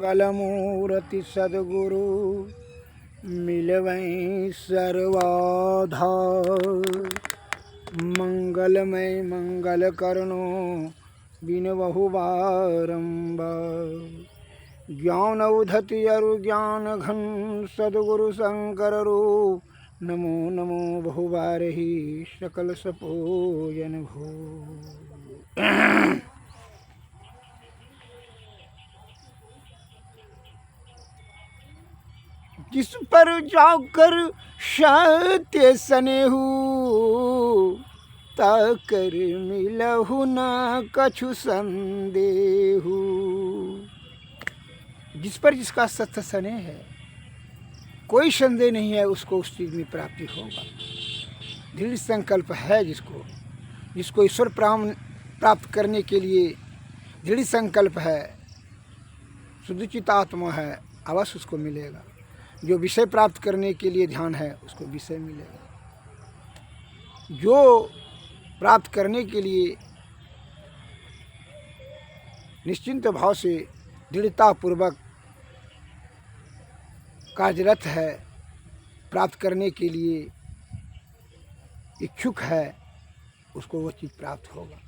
मंगलमूर्ति सद्गुरु मिलवै सर्वाधा। मंगलमय मंगल करनो बिन बहु बारंबार। ज्ञान उधति अरु ज्ञान घन सद्गुरु शंकर रूप। नमो नमो बहुबारहि सकल सपोजन भो। जिस पर जाकर सत्य सनेहु ताकर मिलहु न कछु संदेहु। जिस पर जिसका सत्य स्नेह है कोई संदेह नहीं है उसको उस चीज में प्राप्ति होगा। दृढ़ संकल्प है जिसको ईश्वर प्राप्त करने के लिए दृढ़ संकल्प है, शुद्धचित आत्मा है, अवश्य उसको मिलेगा। जो विषय प्राप्त करने के लिए ध्यान है उसको विषय मिलेगा। जो प्राप्त करने के लिए निश्चिंत भाव से दृढ़तापूर्वक कार्यरत है, प्राप्त करने के लिए इच्छुक है, उसको वह चीज़ प्राप्त होगा।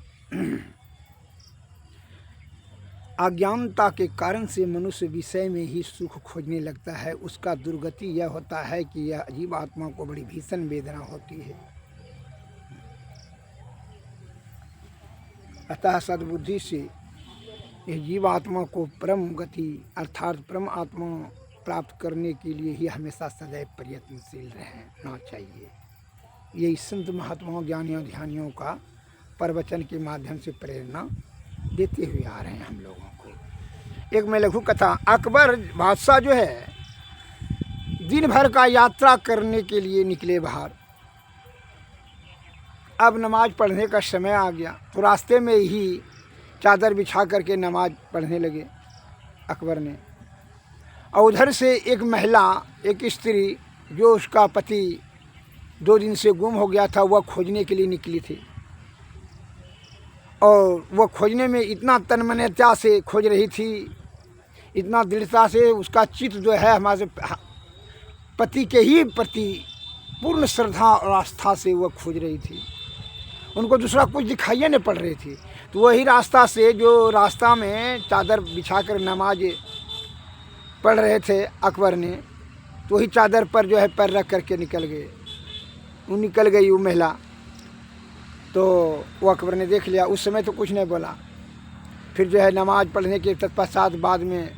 अज्ञानता के कारण से मनुष्य विषय में ही सुख खोजने लगता है। उसका दुर्गति यह होता है कि यह जीव आत्मा को बड़ी भीषण वेदना होती है। अतः सद्बुद्धि से यह जीव आत्मा को परम गति अर्थात परम आत्मा प्राप्त करने के लिए ही हमेशा सदैव प्रयत्नशील रहना चाहिए। यही संत महात्माओं ज्ञानियों ध्यानियों का प्रवचन के माध्यम से प्रेरणा देते हुए आ रहे हैं हम लोगों को। एक में लघु कथा। अकबर बादशाह जो है दिन भर का यात्रा करने के लिए निकले बाहर। अब नमाज पढ़ने का समय आ गया तो रास्ते में ही चादर बिछा करके नमाज पढ़ने लगे अकबर ने। और उधर से एक महिला, एक स्त्री जो उसका पति 2 दिन से गुम हो गया था, वह खोजने के लिए निकली थी। और वह खोजने में इतना तन्मयता से खोज रही थी, इतना दृढ़ता से उसका चित्त जो है हमारे पति के ही प्रति पूर्ण श्रद्धा और आस्था से वह खोज रही थी। उनको दूसरा कुछ दिखाई नहीं पड़ रही थी। तो वही रास्ता से जो रास्ता में चादर बिछाकर नमाज पढ़ रहे थे अकबर ने, तो वही चादर पर जो है पैर रख करके निकल गए। वो निकल गई वो महिला, तो वो अकबर ने देख लिया। उस समय तो कुछ नहीं बोला। फिर जो है नमाज पढ़ने के तत्पश्चात बाद में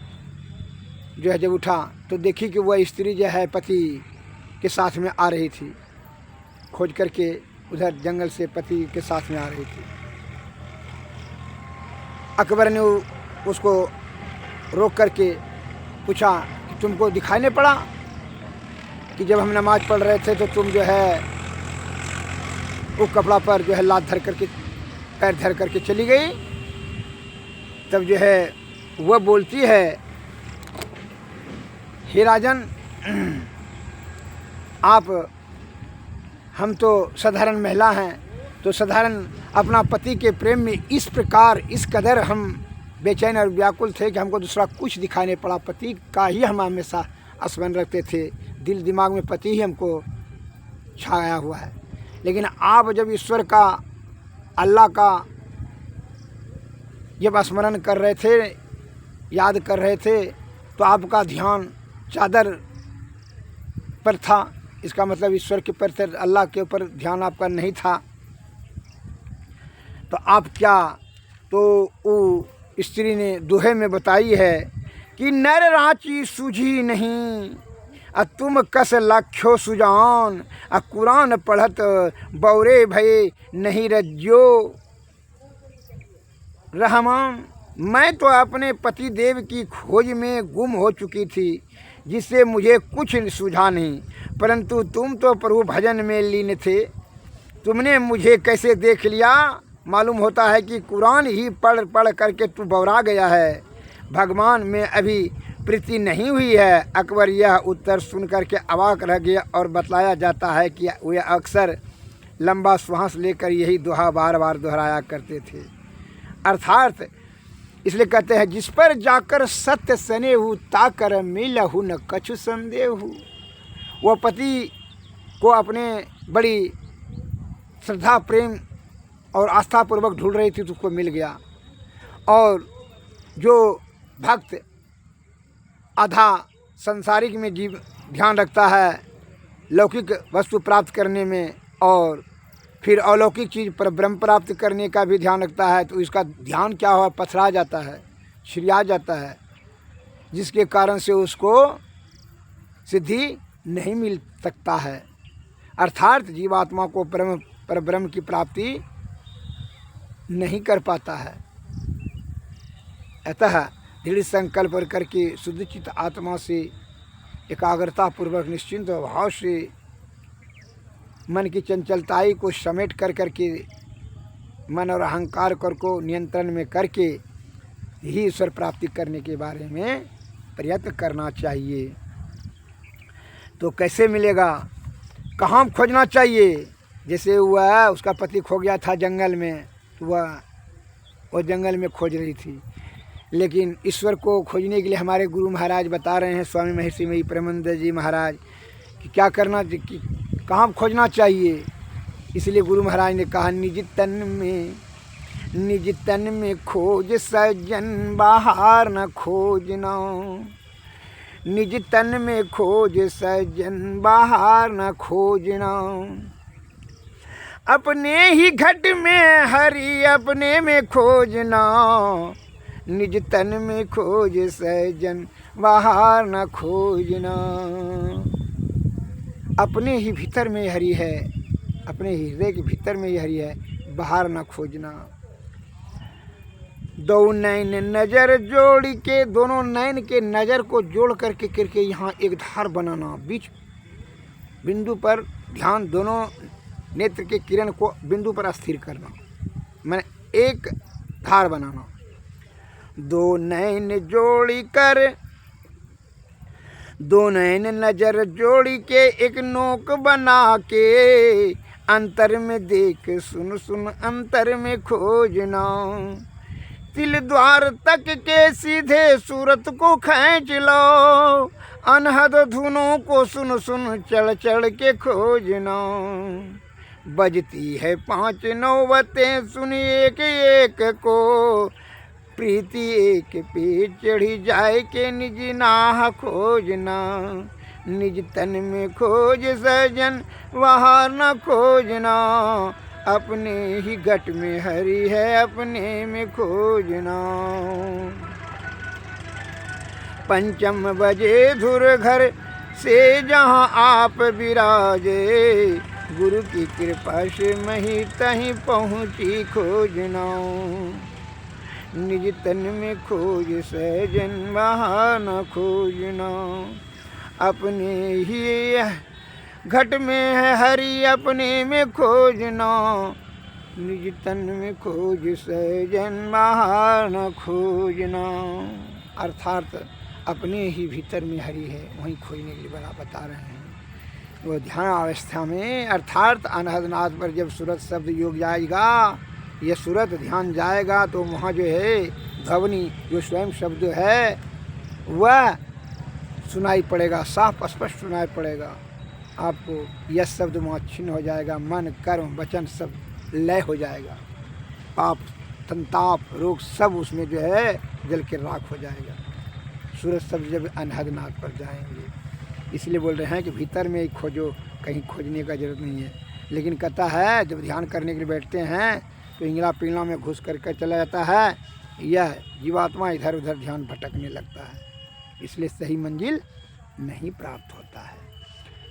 जो है जब उठा तो देखी कि वह स्त्री जो है पति के साथ में आ रही थी। खोज करके उधर जंगल से पति के साथ में आ रही थी। अकबर ने उसको रोक करके पूछा कि तुमको दिखाई नहीं पड़ा कि जब हम नमाज पढ़ रहे थे तो तुम जो है वो कपड़ा पर जो है लात धर करके पैर धर करके चली गई। तब जो है वह बोलती है, हे राजन, हम तो साधारण महिला हैं, तो साधारण अपना पति के प्रेम में इस प्रकार इस कदर हम बेचैन और व्याकुल थे कि हमको दूसरा कुछ दिखाई नहीं पड़ा। पति का ही हम हमेशा स्मरण रखते थे, दिल दिमाग में पति ही हमको छाया हुआ है। लेकिन आप जब ईश्वर का, अल्लाह का जब स्मरण कर रहे थे, याद कर रहे थे, तो आपका ध्यान चादर पर था। इसका मतलब ईश्वर के पर, अल्लाह के ऊपर ध्यान आपका नहीं था। तो आप क्या, तो वो स्त्री ने दोहे में बताई है कि नर रांची सूझी नहीं तुम कस लाख्यो सुजान। कुरान पढ़त बौरे भये नहीं रज्जो रहमान। मैं तो अपने पति देव की खोज में गुम हो चुकी थी, जिससे मुझे कुछ सूझा नहीं, परंतु तुम तो प्रभु भजन में लीन थे। तुमने मुझे कैसे देख लिया? मालूम होता है कि कुरान ही पढ़ पढ़ करके तू बौरा गया है। भगवान में अभी प्रीति नहीं हुई है। अकबर यह उत्तर सुनकर के अवाक रह गया और बतलाया जाता है कि वे अक्सर लंबा श्वास लेकर यही दोहा बार बार दोहराया करते थे। अर्थात इसलिए कहते हैं जिस पर जाकर सत्य सनेहु ताकर मिलहु न कछु संदेहु। वह पति को अपने बड़ी श्रद्धा प्रेम और आस्था पूर्वक ढूंढ रही थी तो उसको मिल गया। और जो भक्त आधा संसारिक में जीव ध्यान रखता है लौकिक वस्तु प्राप्त करने में और फिर अलौकिक चीज़ पर ब्रह्म प्राप्त करने का भी ध्यान रखता है तो इसका ध्यान क्या हुआ, पथरा जाता है, छिड़िया जाता है, जिसके कारण से उसको सिद्धि नहीं मिल सकता है। अर्थात जीवात्मा को पर ब्रह्म की प्राप्ति नहीं कर पाता है। अतः दृढ़ संकल्प करके शुद्धचित आत्मा से एकाग्रता पूर्वक निश्चिंत भाव से मन की चंचलताई को समेट कर करके मन और अहंकार कर को नियंत्रण में करके ही ईश्वर प्राप्ति करने के बारे में प्रयत्न करना चाहिए। तो कैसे मिलेगा, कहाँ खोजना चाहिए। जैसे हुआ उसका पति खो गया था जंगल में, वो जंगल में खोज रही थी, लेकिन ईश्वर को खोजने के लिए हमारे गुरु महाराज बता रहे हैं, स्वामी महर्षि मई प्रेमानंद जी महाराज, कि क्या करना, कि कहाँ खोजना चाहिए। इसलिए गुरु महाराज ने कहा निज तन में खोज सज्जन बाहर न खोजना, निज तन में खोज सज्जन बाहर न खोजना, अपने ही घट में हरि अपने में खोजना, निज तन में खोज सज्जन बाहर न खोजना। अपने ही भीतर में हरि है, अपने हृदय के भीतर में ही हरि है, बाहर न खोजना। दो नैन नजर जोड़ के, दोनों नैन के नज़र को जोड़ करके यहाँ एक धार बनाना, बीच बिंदु पर ध्यान, दोनों नेत्र के किरण को बिंदु पर स्थिर करना, मैंने एक धार बनाना। दो नैन जोड़ी कर, दो नैन नजर जोड़ी के एक नोक बना के, अंतर में देख सुन सुन अंतर में खोजना, तिल द्वार तक के सीधे सूरत को खींच लो, अनहद धुनों को सुन सुन चढ़ चढ़ के खोजना, बजती है 5 नौबतें सुन एक एक को, प्रीति एक पे चढ़ी जाए के निज नाह खोजना, निज तन में खोज सजन बाहर न खोजना, अपने ही घट में हरि है अपने में खोजना। पंचम बजे धुर घर से जहाँ आप विराजे, गुरु की कृपा से मही तहीं पहुँची खोजना, निज तन में खोज सजन बाहर न खोजना, अपने ही घट में है हरि अपने में खोजना, निज तन में खोज सजन बाहर न खोजना। अर्थात अपने ही भीतर में हरि है, वहीं खोजने के लिए बता रहे हैं। वो ध्यान अवस्था में अर्थात अनहदनाथ पर जब सूरत शब्द योग जाएगा, ये सूरत ध्यान जाएगा तो वहाँ जो है ध्वनि जो स्वयं शब्द है वह सुनाई पड़ेगा, साफ स्पष्ट सुनाई पड़ेगा आपको। यह शब्द वहाँ छिन्न हो जाएगा, मन कर्म वचन सब लय हो जाएगा, पाप संताप रोग सब उसमें जो है जल के राख हो जाएगा। सूरत शब्द जब अनहदनाथ पर जाएंगे, इसलिए बोल रहे हैं कि भीतर में ही खोजो, कहीं खोजने का जरूरत नहीं है। लेकिन कहता है जब ध्यान करने के लिए बैठते हैं तो इंगला पिंगला में घुस करके चला जाता है, यह जीवात्मा इधर उधर ध्यान भटकने लगता है, इसलिए सही मंजिल नहीं प्राप्त होता है।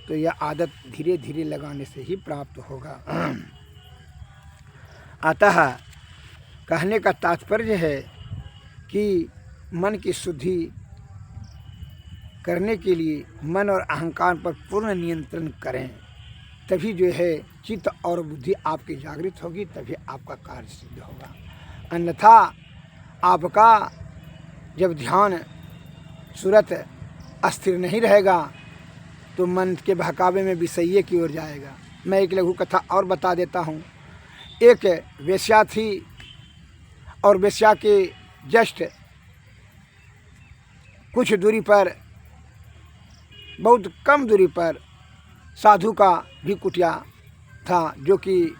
तो यह आदत धीरे धीरे लगाने से ही प्राप्त होगा। अतः कहने का तात्पर्य है कि मन की शुद्धि करने के लिए मन और अहंकार पर पूर्ण नियंत्रण करें, तभी जो है चित्त और बुद्धि आपकी जागृत होगी, तभी आपका कार्य सिद्ध होगा। अन्यथा आपका जब ध्यान सूरत अस्थिर नहीं रहेगा तो मन के बहकावे में विषय्य की ओर जाएगा। मैं एक लघु कथा और बता देता हूँ। एक वेश्या थी और वेश्या के जस्ट कुछ दूरी पर, बहुत कम दूरी पर साधु का भी कुटिया था, जो कि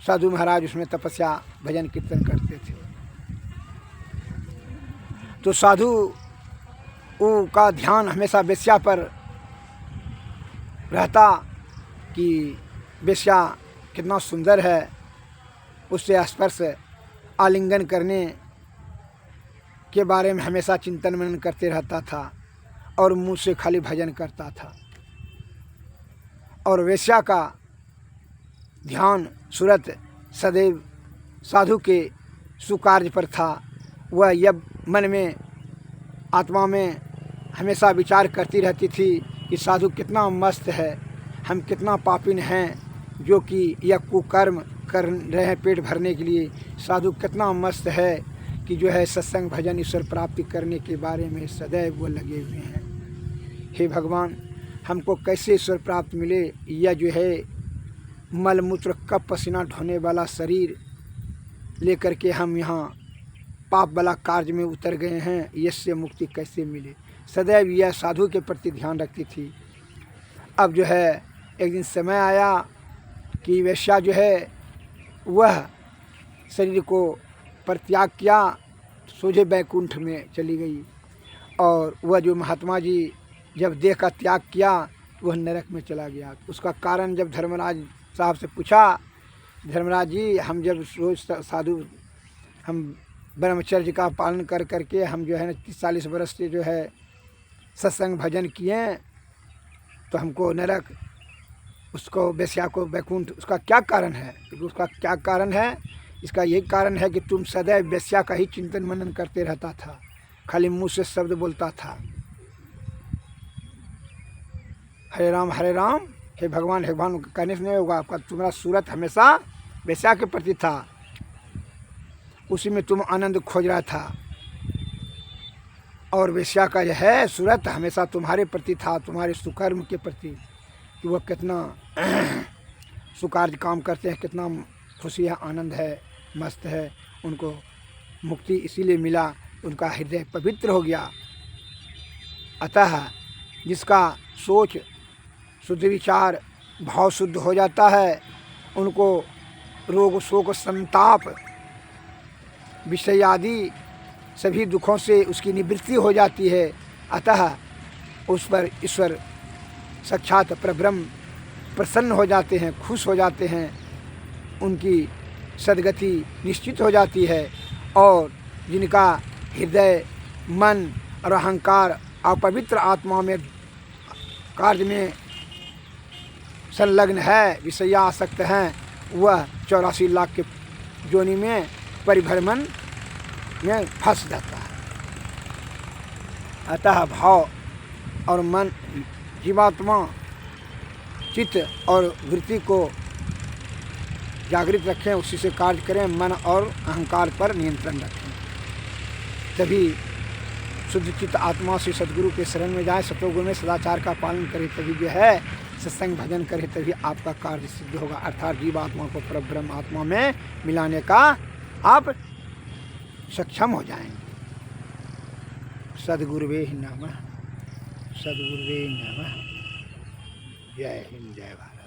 साधु महाराज उसमें तपस्या भजन कीर्तन करते थे। तो साधु का ध्यान हमेशा वेश्या पर रहता कि वेश्या कितना सुंदर है, उससे स्पर्श आलिंगन करने के बारे में हमेशा चिंतन मनन करते रहता था और मुँह से खाली भजन करता था। और वेश्या का ध्यान सूरत सदैव साधु के सुकार्य पर था। वह यह मन में, आत्मा में हमेशा विचार करती रहती थी कि साधु कितना मस्त है, हम कितना पापिन हैं जो कि यह कुकर्म कर रहे हैं पेट भरने के लिए। साधु कितना मस्त है कि जो है सत्संग भजन ईश्वर प्राप्ति करने के बारे में सदैव वो लगे हुए हैं। हे भगवान, हमको कैसे ईश्वर प्राप्त मिले? यह जो है मलमूत्र कप पसीना ढोने वाला शरीर लेकर के हम यहाँ पाप वाला कार्य में उतर गए हैं, इससे मुक्ति कैसे मिले? सदैव यह साधु के प्रति ध्यान रखती थी। अब जो है एक दिन समय आया कि वेश्या जो है वह शरीर को परित्याग किया, सोझे बैकुंठ में चली गई। और वह जो महात्मा जी जब देह का त्याग किया वह नरक में चला गया। उसका कारण जब धर्मराज साहब से पूछा, धर्मराज जी हम जब रोज साधु हम ब्रह्मचर्य का पालन कर करके हम जो है ना 30-40 वर्ष से जो है सत्संग भजन किए, तो हमको नरक, उसको वेश्या को बैकुंठ, उसका क्या कारण है? उसका क्या कारण है? इसका यही कारण है कि तुम सदैव वेश्या का ही चिंतन मनन करते रहता था, खाली मुँह से शब्द बोलता था, हरे राम हे भगवान कहने से नहीं होगा। आपका तुम्हारा सूरत हमेशा वेश्या के प्रति था, उसी में तुम आनंद खोज रहा था। और वेश्या का यह है सूरत हमेशा तुम्हारे प्रति था, तुम्हारे सुकर्म के प्रति, कि वह कितना सुकार्य काम करते हैं, कितना खुशी है, आनंद है, मस्त है। उनको मुक्ति इसीलिए मिला, उनका हृदय पवित्र हो गया। अतः जिसका सोच शुद्ध विचार भाव शुद्ध हो जाता है, उनको रोग शोक संताप विषय आदि सभी दुखों से उसकी निवृत्ति हो जाती है। अतः उस पर ईश्वर साक्षात परब्रह्म प्रसन्न हो जाते हैं, खुश हो जाते हैं, उनकी सद्गति निश्चित हो जाती है। और जिनका हृदय मन और अहंकार अपवित्र आत्मा में कार्य में संलग्न है, विषयासक्त हैं, वह 84 लाख के जोनि में परिभ्रमण में फंस जाता है। अतः भाव और मन, जीवात्मा चित्त और वृत्ति को जागृत रखें, उसी से कार्य करें, मन और अहंकार पर नियंत्रण रखें, तभी शुद्ध चित्त आत्मा से सद्गुरु के शरण में जाए, सतोगुण में सदाचार का पालन करें, तभी जो है सत्संग भजन करें, तभी आपका कार्य सिद्ध होगा। अर्थात जीवात्मा को परब्रह्म आत्मा में मिलाने का आप सक्षम हो जाएंगे। सद्गुरुवे नमः, सद्गुरुवे नमः। जय हिंद, जय भारत।